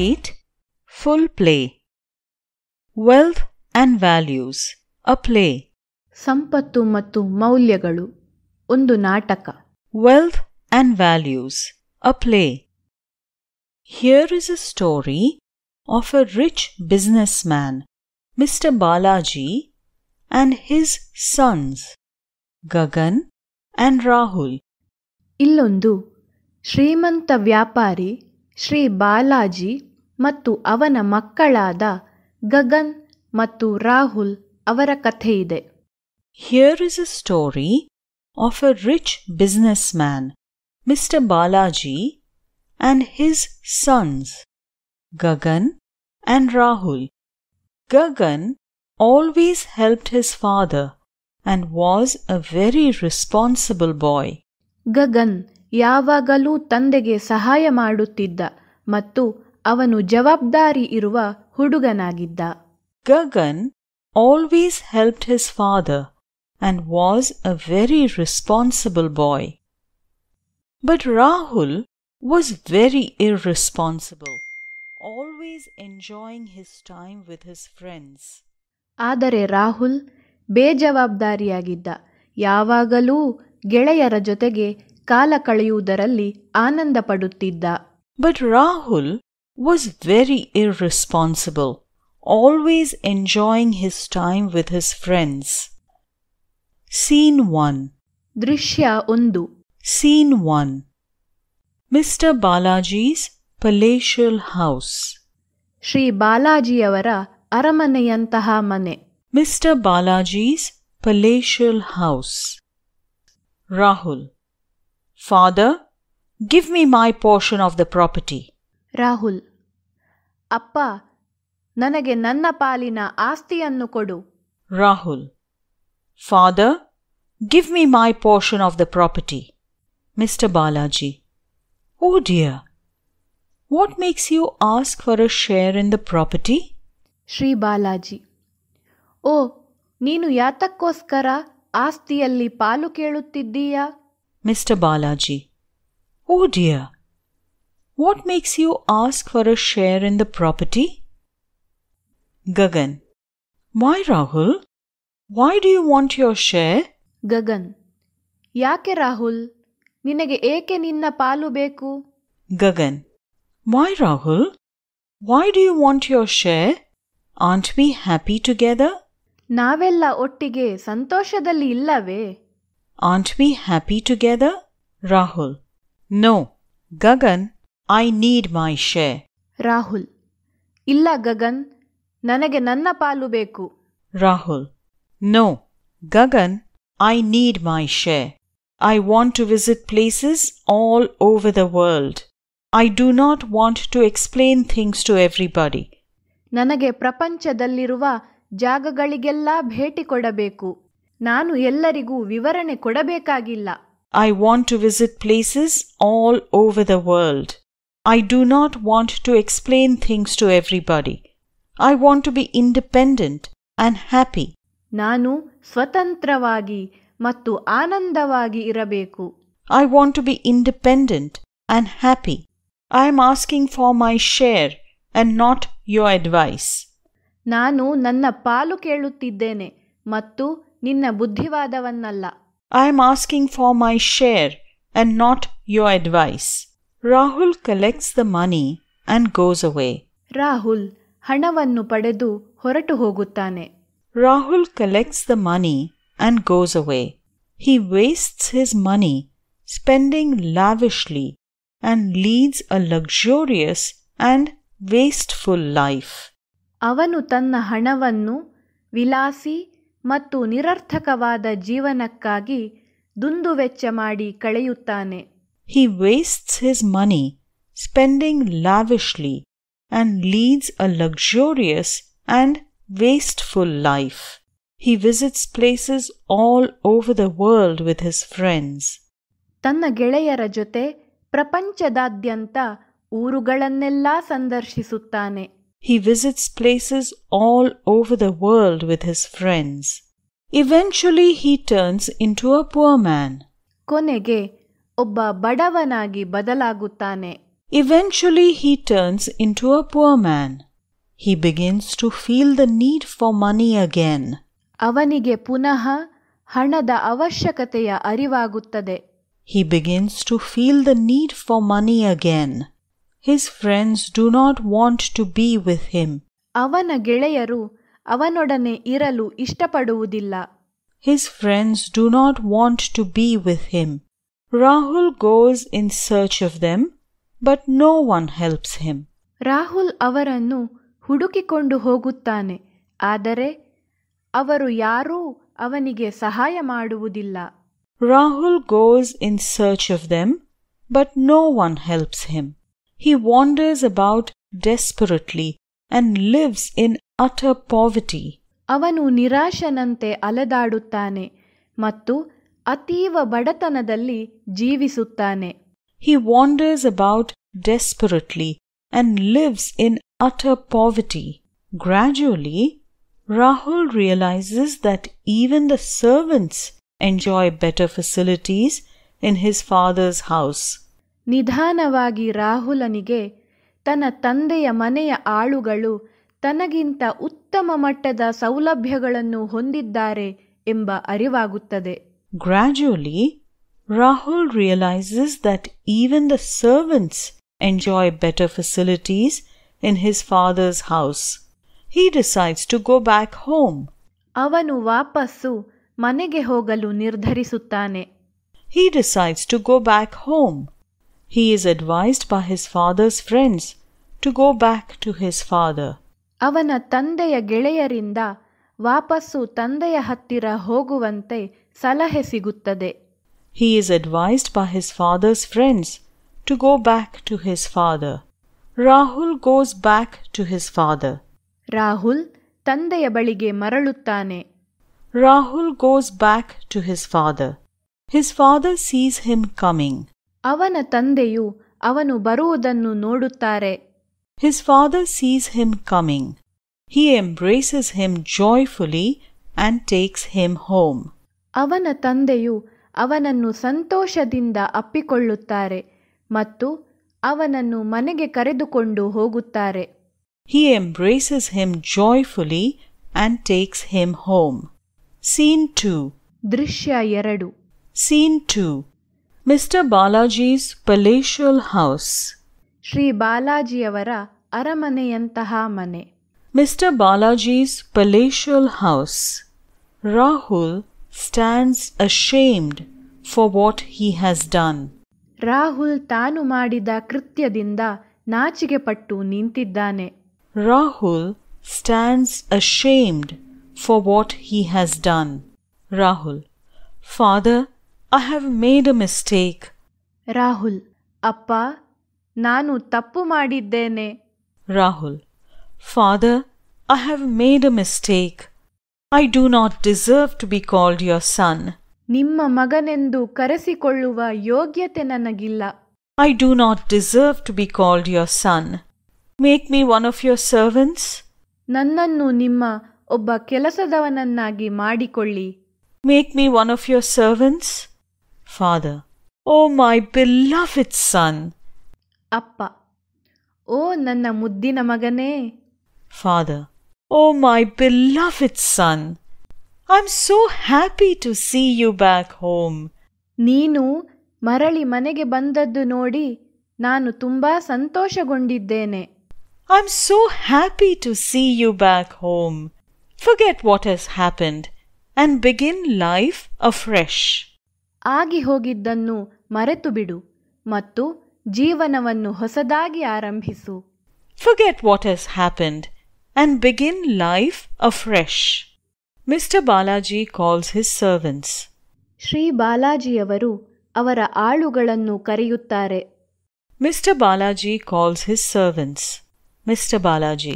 8. Full play. Wealth and values. A play. ಸಂಪತ್ತು ಮತ್ತು ಮೌಲ್ಯಗಳು ಒಂದು ನಾಟಕ. Wealth and values. A play. Here is a story of a rich businessman, Mr. Balaji, and his sons, Gagan and Rahul. ಇಲ್ಲೊಂದು ಶ್ರೀಮಂತ ವ್ಯಾಪಾರಿ ಶ್ರೀ ಬಾಲಾಜಿ ಮತ್ತು ಅವನ ಮಕ್ಕಳಾದ ಗಗನ್ ಮತ್ತು ರಾಹುಲ್ ಅವರ ಕಥೆಯಿದೆ. Here is a story of a rich businessman, Mr. Balaji, and his sons, Gagan and Rahul. Gagan always helped his father and was a very responsible boy. Gagan ಯಾವಾಗಲೂ ತಂದೆಗೆ ಸಹಾಯ ಮಾಡುತ್ತಿದ್ದ ಮತ್ತು ಅವನು ಜವಾಬ್ದಾರಿ ಇರುವ ಹುಡುಗನಾಗಿದ್ದ. Gagan always helped his father and was a very responsible boy. But Rahul was very irresponsible, always enjoying his time with his friends. ಆದರೆ ರಾಹುಲ್ ಬೇಜವಾಬ್ದಾರಿಯಾಗಿದ್ದ, ಯಾವಾಗಲೂ ಗೆಳೆಯರ ಜೊತೆಗೆ ಕಾಲ ಕಳೆಯುವುದರಲ್ಲಿ ಆನಂದ ಪಡುತ್ತಿದ್ದ. But Rahul was very irresponsible, always enjoying his time with his friends. Scene 1. ದೃಶ್ಯ 1. Scene 1. Mr. Balaji's palatial house. Shri ಬಾಲಾಜಿಯವರ ಅರಮನೆಯಂತಹ ಮನೆ. Mr. Balaji's palatial house. Rahul. Father, give me my portion of the property. Rahul. ಅಪ್ಪ, ನನಗೆ ನನ್ನ ಪಾಲಿನ ಆಸ್ತಿಯನ್ನು ಕೊಡು. Rahul. Father, give me my portion of the property. Mr. Balaji. Oh dear, what makes you ask for a share in the property? Shri Balaji. ಓ, ನೀನು ಯಾತಕ್ಕೋಸ್ಕರ ಆಸ್ತಿಯಲ್ಲಿ ಪಾಲು ಕೇಳುತ್ತಿದ್ದೀಯಾ? Mr. Balaji. Oh dear, what makes you ask for a share in the property? Gagan. Why, Rahul? Why do you want your share? Gagan. ಯಾಕೆ ರಾಹುಲ್, ನಿನಗೆ ಏಕೆ ನಿನ್ನ ಪಾಲು ಬೇಕು? Gagan. Why, Rahul? Why do you want your share? Aren't we happy together? ನಾವೆಲ್ಲ ಒಟ್ಟಿಗೆ ಸಂತೋಷದಲ್ಲಿ ಇಲ್ಲವೇ? Aren't we happy together? Rahul. No, Gagan, I need my share. Rahul. ಇಲ್ಲ ಗಗನ್, ನನಗೆ ನನ್ನ ಪಾಲು ಬೇಕು. Rahul. No, Gagan, I need my share. I want to visit places all over the world. I do not want to explain things to everybody. ನನಗೆ ಪ್ರಪಂಚದಲ್ಲಿರುವ ಜಾಗಗಳಿಗೆಲ್ಲ ಭೇಟಿ ಕೊಡಬೇಕು. ನಾನು ಎಲ್ಲರಿಗೂ ವಿವರಣೆ ಕೊಡಬೇಕಾಗಿಲ್ಲ. I want to visit places all over the world. I do not want to explain things to everybody. I want to be independent and happy. ನಾನು ಸ್ವತಂತ್ರವಾಗಿ ಮತ್ತು ಆನಂದವಾಗಿ ಇರಬೇಕು. I want to be independent and happy. I am asking for my share and not your advice. ನಾನು ನನ್ನ ಪಾಲು ಕೇಳುತ್ತಿದ್ದೇನೆ ಮತ್ತು ನಿನ್ನ ಬುದ್ಧಿವಾದವನ್ನಲ್ಲ. I am asking for my share and not your advice. Rahul collects the money and goes away. Rahul ಹಣವನ್ನು ಪಡೆದು ಹೊರಟು ಹೋಗುತ್ತಾನೆ. Rahul collects the money and goes away. He wastes his money, spending lavishly, and leads a luxurious and wasteful life. ಅವನು ತನ್ನ ಹಣವನ್ನು ವಿಲಾಸಿ ಮತ್ತು ನಿರರ್ಥಕವಾದ ಜೀವನಕ್ಕಾಗಿ ದುಂದುವೆಚ್ಚ ಮಾಡಿ ಕಳೆಯುತ್ತಾನೆ. He wastes his money, spending lavishly, and leads a luxurious and wasteful life. He visits places all over the world with his friends. ತನ್ನ ಗೆಳೆಯರ ಜೊತೆ ಪ್ರಪಂಚದಾದ್ಯಂತ ಊರುಗಳನ್ನೆಲ್ಲ ಸಂದರ್ಶಿಸುತ್ತಾನೆ. He visits places all over the world with his friends. Eventually he turns into a poor man. ಕೊನೆಗೆ ಒಬ್ಬ ಬಡವನಾಗಿ ಬದಲಾಗುತ್ತಾನೆ. Eventually he turns into a poor man. He begins to feel the need for money again. ಅವನಿಗೆ ಪುನಃ ಹಣದ ಅವಶ್ಯಕತೆಯ ಅರಿವಾಗುತ್ತದೆ. He begins to feel the need for money again. His friends do not want to be with him. ಅವನ ಗೆಳೆಯರು ಅವನೊಡನೆ ಇರಲು ಇಷ್ಟಪಡುವುದಿಲ್ಲ. His friends do not want to be with him. Rahul goes in search of them, but no one helps him. Rahul ಅವರನ್ನು ಹುಡುಕಿಕೊಂಡು ಹೋಗುತ್ತಾನೆ, ಆದರೆ ಅವರು ಯಾರೂ ಅವನಿಗೆ ಸಹಾಯ ಮಾಡುವುದಿಲ್ಲ. Rahul goes in search of them, but no one helps him. He wanders about desperately and lives in utter poverty. ಅವನು ನಿರಾಶನಂತೆ ಅಲೆದಾಡುತ್ತಾನೆ ಮತ್ತು ಅತೀವ ಬಡತನದಲ್ಲಿ ಜೀವಿಸುತ್ತಾನೆ. He wanders about desperately and lives in utter poverty. Gradually, Rahul realizes that even the servants enjoy better facilities in his father's house. ನಿಧಾನವಾಗಿ ರಾಹುಲನಿಗೆ ತನ್ನ ತಂದೆಯ ಮನೆಯ ಆಳುಗಳು ತನಗಿಂತ ಉತ್ತಮ ಮಟ್ಟದ ಸೌಲಭ್ಯಗಳನ್ನು ಹೊಂದಿದ್ದಾರೆ ಎಂಬ ಅರಿವಾಗುತ್ತದೆ. Gradually, Rahul realizes that even the servants enjoy better facilities in his father's house. He decides to go back home. ಅವನು ವಾಪಸ್ಸು ಮನೆಗೆ ಹೋಗಲು ನಿರ್ಧರಿಸುತ್ತಾನೆ. He decides to go back home. He is advised by his father's friends to go back to his father. ಅವನ ತಂದೆಯ ಗೆಳೆಯರಿಂದ ವಾಪಸ್ಸು ತಂದೆಯ ಹತ್ತಿರ ಹೋಗುವಂತೆ ಸಲಹೆ ಸಿಗುತ್ತದೆ. He is advised by his father's friends to go back to his father. Rahul goes back to his father. Rahul ತಂದೆಯ ಬಳಿಗೆ ಮರಳುತ್ತಾನೆ. Rahul goes back to his father. His father sees him coming. ಅವನ ತಂದೆಯು ಅವನು ಬರುವುದನ್ನು ನೋಡುತ್ತಾರೆ. His father sees him coming. He embraces him joyfully and takes him home. ಅವನ ತಂದೆಯು ಅವನನ್ನು ಸಂತೋಷದಿಂದ ಅಪ್ಪಿಕೊಳ್ಳುತ್ತಾರೆ ಮತ್ತು ಅವನನ್ನು ಮನೆಗೆ ಕರೆದುಕೊಂಡು ಹೋಗುತ್ತಾರೆ. He embraces him joyfully and takes him home. Scene 2. ದೃಶ್ಯ 2. Scene 2. Mr. Balaji's palatial house. Shri ಬಾಲಾಜಿಯವರ ಅರಮನೆಯಂತಹ ಮನೆ. Mr. Balaji's palatial house. Rahul stands ashamed for what he has done. Rahul ತಾನು ಮಾಡಿದ ಕೃತ್ಯದಿಂದ ನಾಚಿಕೆಪಟ್ಟು ನಿಂತಿದ್ದಾನೆ. Rahul stands ashamed for what he has done. Rahul: Father, I have made a mistake. Rahul: ಅಪ್ಪ, ನಾನು ತಪ್ಪು ಮಾಡಿದ್ದೇನೆ. Rahul: Father, I have made a mistake. I do not deserve to be called your son. ನಿಮ್ಮ ಮಗನೆಂದು ಕರೆಸಿಕೊಳ್ಳುವ ಯೋಗ್ಯತೆ ನನಗಿಲ್ಲ. I do not deserve to be called your son. Make me one of your servants. ನನ್ನನ್ನು ನಿಮ್ಮ ಒಬ್ಬ ಕೆಲಸದವನನ್ನಾಗಿ ಮಾಡಿಕೊಳ್ಳಿ. Make me one of your servants. Father: Oh my beloved son. ಅಪ್ಪ: ಓ ನನ್ನ ಮುದ್ದಿನ ಮಗನೇ. Father: Oh my beloved son. I'm so happy to see you back home. ನೀನು ಮರಳಿ ಮನೆಗೆ ಬಂದದ್ದು ನೋಡಿ ನಾನು ತುಂಬಾ ಸಂತೋಷಗೊಂಡಿದ್ದೇನೆ. I'm so happy to see you back home. Forget what has happened and begin life afresh. ಆಗಿ ಹೋಗಿದ್ದನ್ನು ಮರೆತು ಬಿಡು ಮತ್ತು ಜೀವನವನ್ನು ಹೊಸದಾಗಿ ಆರಂಭಿಸು. Forget what has happened and begin life afresh. Mr. Balaji calls his servants. Shri ಬಾಲಾಜಿಯವರು ಅವರ ಆಳುಗಳನ್ನು ಕರೆಯುತ್ತಾರೆ. Mr. Balaji calls his servants. Mr. Balaji: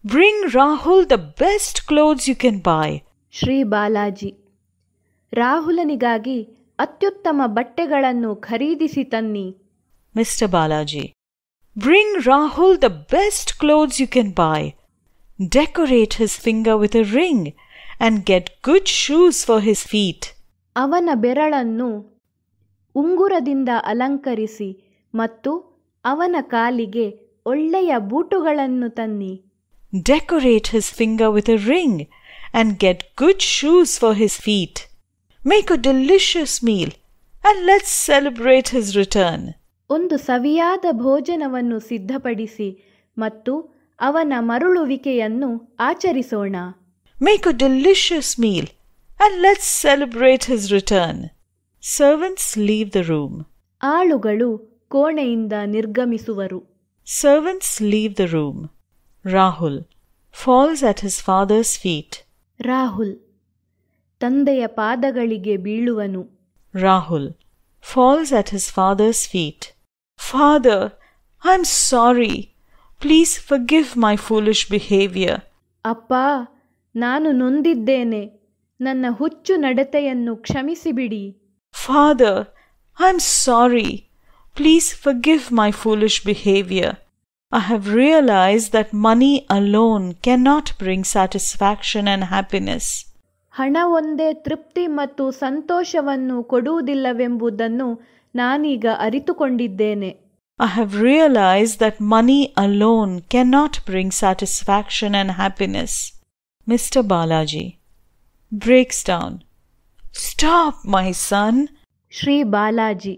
Bring Rahul the best clothes you can buy. Shri Balaji: ರಾಹುಲನಿಗಾಗಿ ಅತ್ಯುತ್ತಮ ಬಟ್ಟೆಗಳನ್ನು ಖರೀದಿಸಿ ತನ್ನಿ. Mr. Balaji: Bring Rahul the best clothes you can buy. Decorate his finger with a ring and get good shoes for his feet. ಅವನ ಬೆರಳನ್ನು ಉಂಗುರದಿಂದ ಅಲಂಕರಿಸಿ ಮತ್ತು ಅವನ ಕಾಲಿಗೆ ಒಳ್ಳೆಯ ಬೂಟುಗಳನ್ನು ತನ್ನಿ. Decorate his finger with a ring and get good shoes for his feet. Make a delicious meal and let's celebrate his return. ಒಂದು ಸವಿಯಾದ ಭೋಜನವನ್ನು ಸಿದ್ಧಪಡಿಸಿ ಮತ್ತು ಅವನ ಮರಳುವಿಕೆಯನ್ನು ಆಚರಿಸೋಣ. Make a delicious meal and let's celebrate his return. Servants leave the room. ಆಳುಗಳು ಕೋಣೆಯಿಂದ ನಿರ್ಗಮಿಸುವರು. Servants leave the room. Rahul falls at his father's feet. Rahul ತಂದೆಯ ಪಾದಗಳಿಗೆ ಬೀಳುವನು. Rahul falls at his father's feet. Father, I'm sorry. Please forgive my foolish behavior. ಅಪ್ಪ, ನಾನು ನೊಂದಿದ್ದೇನೆ. ನನ್ನ ಹುಚ್ಚು ನಡತೆಯನ್ನು ಕ್ಷಮಿಸಿಬಿಡಿ. Father, I'm sorry. Please forgive my foolish behavior. I have realized that money alone cannot bring satisfaction and happiness. ಹಣ ಒಂದೇ ತೃಪ್ತಿ ಮತ್ತು ಸಂತೋಷವನ್ನು ಕೊಡುವುದಿಲ್ಲವೆಂಬುದನ್ನು ನಾನೀಗ ಅರಿತುಕೊಂಡಿದ್ದೇನೆ. I have realized that money alone cannot bring satisfaction and happiness. Mr. Balaji breaks down. Stop, my son. Shri Balaji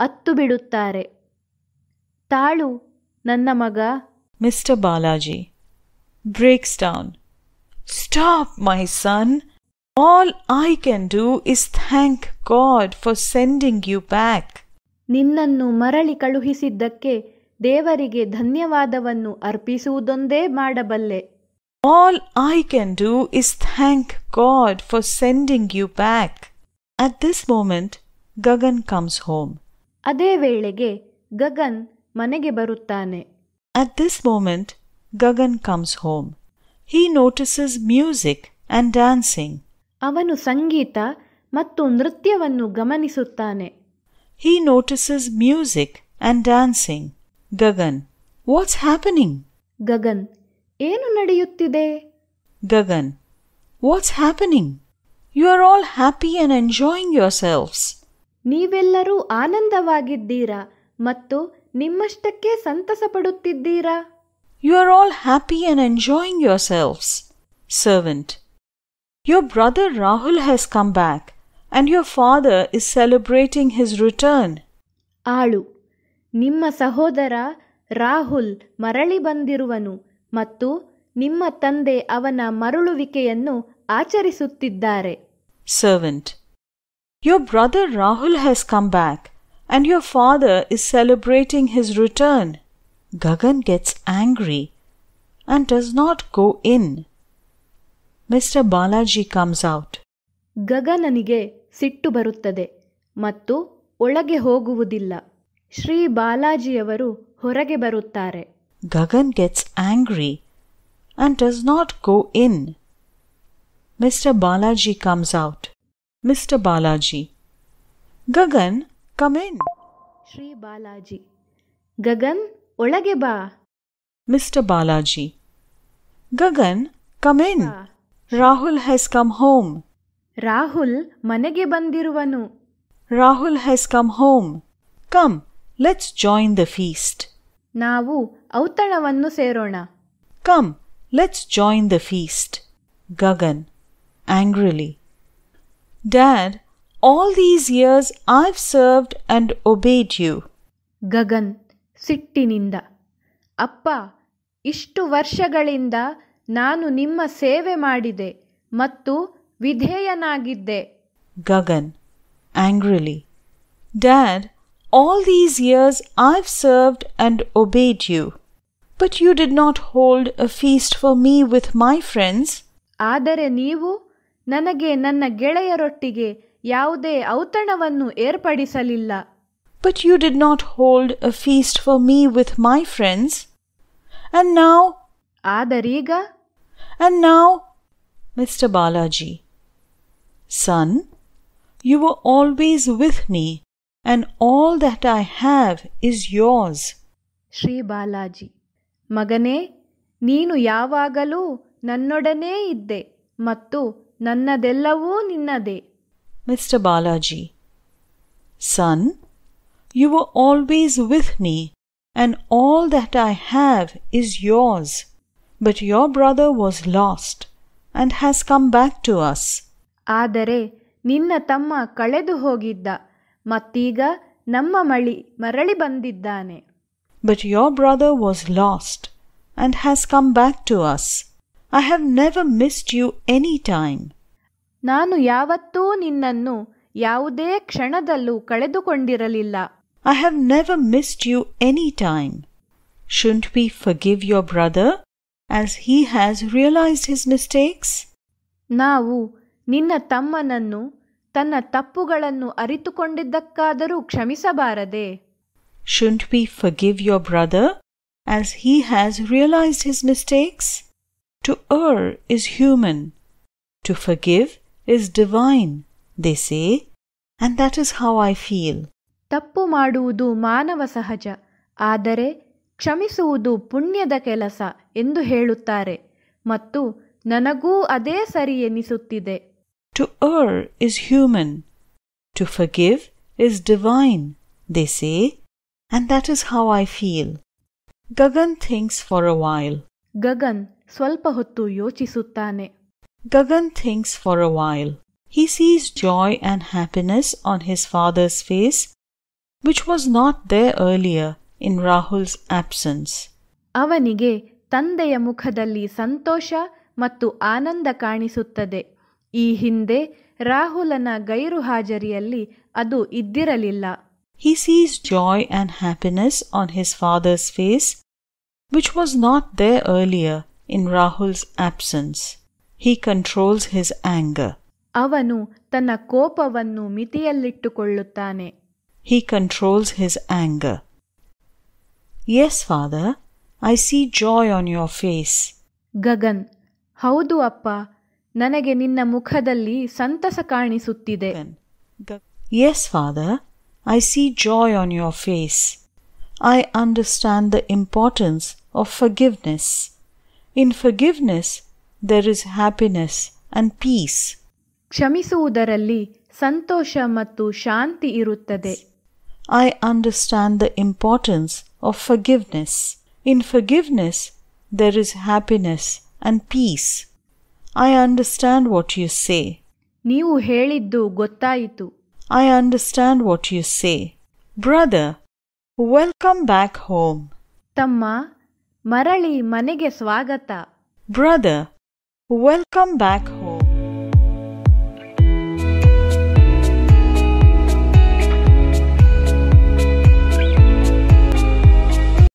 ಅತ್ತು ಬಿಡುತ್ತಾರೆ. ತಾಳು ನನ್ನ ಮಗ. Mr. Balaji breaks down. Stop, my son. All I can do is thank God for sending you back. ನಿನ್ನನ್ನು ಮರಳಿ ಕಳುಹಿಸಿದ್ದಕ್ಕೆ ದೇವರಿಗೆ ಧನ್ಯವಾದವನ್ನು ಅರ್ಪಿಸುವುದೊಂದೇ ಮಾಡಬಲ್ಲೆ. All I can do is thank God for sending you back. At this moment, Gagan comes home. ಅದೇ ವೇಳೆಗೆ ಗಗನ್ ಮನೆಗೆ ಬರುತ್ತಾನೆ. At this moment, Gagan comes home. He notices music and dancing. ಅವನು ಸಂಗೀತ ಮತ್ತು ನೃತ್ಯವನ್ನು ಗಮನಿಸುತ್ತಾನೆ. He notices music and dancing. Gagan, what's happening? Gagan, ಏನು ನಡೆಯುತ್ತಿದೆ? Gagan, what's happening? You are all happy and enjoying yourselves. ನೀವೆಲ್ಲರೂ ಆನಂದವಾಗಿದ್ದೀರಾ ಮತ್ತು ನಿಮ್ಮಷ್ಟಕ್ಕೆ ಸಂತಸ ಪಡುತ್ತಿದ್ದೀರಾ. You are all happy and enjoying yourselves. Servant, your brother Rahul has come back and your father is celebrating his return. ಆಳು, ನಿಮ್ಮ ಸಹೋದರ ರಾಹುಲ್ ಮರಳಿ ಬಂದಿರುವನು ಮತ್ತು ನಿಮ್ಮ ತಂದೆ ಅವನ ಮರಳುವಿಕೆಯನ್ನು ಆಚರಿಸುತ್ತಿದ್ದಾರೆ. Servant, your brother Rahul has come back and your father is celebrating his return. Gagan gets angry and does not go in. Mr. Balaji comes out. ಗಗನನಿಗೆ ಸಿಟ್ಟು ಬರುತ್ತದೆ ಮತ್ತು ಒಳಗೆ ಹೋಗುವುದಿಲ್ಲ. ಶ್ರೀ ಬಾಲಾಜಿಯವರು ಹೊರಗೆ ಬರುತ್ತಾರೆ. Gagan gets angry and does not go in. Mr. Balaji comes out. Mr. Balaji, Gagan, come in. Shri Balaji, Gagan ಒಳಗೆ ಬಾ. Mr. Balaji, Gagan, come in. ಬಾ. Rahul has come home. Rahul ಮನೆಗೆ ಬಂದಿರುವನು. Rahul has come home. Come, let's join the feast. ನಾವು ಔತಣವನ್ನು ಸೇರೋಣ. Come, let's join the feast. Gagan, angrily, Dad, all these years I've served and obeyed you. Gagan ಸಿಟ್ಟಿನಿಂದ, ಅಪ್ಪ, ಇಷ್ಟು ವರ್ಷಗಳಿಂದ ನಾನು ನಿಮ್ಮ ಸೇವೆ ಮಾಡಿದೆ ಮತ್ತು ವಿಧೇಯನಾಗಿದ್ದೆ. Gagan, angrily, Dad, all these years I've served and obeyed you, but you did not hold a feast for me with my friends. ಆದರೆ ನೀವು ನನಗೆ ನನ್ನ ಗೆಳೆಯರೊಟ್ಟಿಗೆ ಯಾವುದೇ ಔತಣವನ್ನು ಏರ್ಪಡಿಸಲಿಲ್ಲ. But you did not hold a feast for me with my friends. And now, ಆದರೀಗ, Mr. Balaji, son, you were always with me and all that I have is yours. Shri Balaji, ಮಗನೇ, ನೀನು ಯಾವಾಗಲೂ ನನ್ನೊಡನೆ ಇದ್ದೆ ಮತ್ತು ನನ್ನದೆಲ್ಲವೂ ನಿನ್ನದೇ. Mr. Balaji, son, you were always with me and all that I have is yours. But your brother was lost and has come back to us. ಆದರೆ ನಿನ್ನ ತಮ್ಮ ಕಳೆದು ಹೋಗಿದ್ದ, ಮತ್ತೀಗ ನಮ್ಮ ಮರಳಿ ಬಂದಿದ್ದಾನೆ. But your brother was lost and has come back to us. I have never missed you any time. ನಾನು ಯಾವತ್ತೂ ನಿನ್ನನ್ನು ಯಾವುದೇ ಕ್ಷಣದಲ್ಲೂ ಕಳೆದುಕೊಂಡಿರಲಿಲ್ಲ. I have never missed you any time. Shouldn't we forgive your brother as he has realized his mistakes? ನಾವು ನಿನ್ನ ತಮ್ಮನನ್ನು ತನ್ನ ತಪ್ಪುಗಳನ್ನು ಅರಿತುಕೊಂಡಿದ್ದಕ್ಕಾದರೂ ಕ್ಷಮಿಸಬಾರದೆ? Shouldn't we forgive your brother as he has realized his mistakes? To err is human. To forgive is divine, they say, and that is how I feel. ತಪ್ಪು ಮಾಡುವುದು ಮಾನವ ಸಹಜ, ಆದರೆ ಕ್ಷಮಿಸುವುದು ಪುಣ್ಯದ ಕೆಲಸ ಎಂದು ಹೇಳುತ್ತಾರೆ, ಮತ್ತು ನನಗೂ ಅದೇ ಸರಿ ಎನಿಸುತ್ತಿದೆ. To err is human. To forgive is divine, they say, and that is how I feel. Gagan thinks for a while. Gagan ಸ್ವಲ್ಪ ಹೊತ್ತು ಯೋಚಿಸುತ್ತಾನೆ. Gagan thinks for a while. He sees joy and happiness on his father's face, which was not there earlier in Rahul's absence. ಅವನಿಗೆ ತಂದೆಯ ಮುಖದಲ್ಲಿ ಸಂತೋಷ ಮತ್ತು ಆನಂದ ಕಾಣಿಸುತ್ತದೆ. ಈ ಹಿಂದೆ ರಾಹುಲನ ಗೈರು ಹಾಜರಿಯಲ್ಲಿ ಅದು ಇದ್ದಿರಲಿಲ್ಲ. He sees joy and happiness on his father's face, which was not there earlier in Rahul's absence. He controls his anger. ಅವನು ತನ್ನ ಕೋಪವನ್ನು ಮಿತಿಯಲ್ಲಿಟ್ಟುಕೊಳ್ಳುತ್ತಾನೆ. He controls his anger. Yes, father, I see joy on your face. Gagan: ಹೌದು ಅಪ್ಪ, ನನಗೆ ನಿನ್ನ ಮುಖದಲ್ಲಿ ಸಂತಸ ಕಾಣಿಸುತ್ತಿದೆ. Yes, father, I see joy on your face. I understand the importance of forgiveness. In forgiveness, there is happiness and peace. ಕ್ಷಮಿಸುವುದರಲ್ಲಿ ಸಂತೋಷ ಮತ್ತು ಶಾಂತಿ ಇರುತ್ತದೆ. I understand the importance of forgiveness. In forgiveness, there is happiness and peace. I understand what you say. ನೀವು ಹೇಳಿದ್ದು ಗೊತ್ತಾಯಿತು. I understand what you say. Brother, welcome back home. ತಮ್ಮ, ಮರಳಿ ಮನೆಗೆ ಸ್ವಾಗತ. Brother, welcome back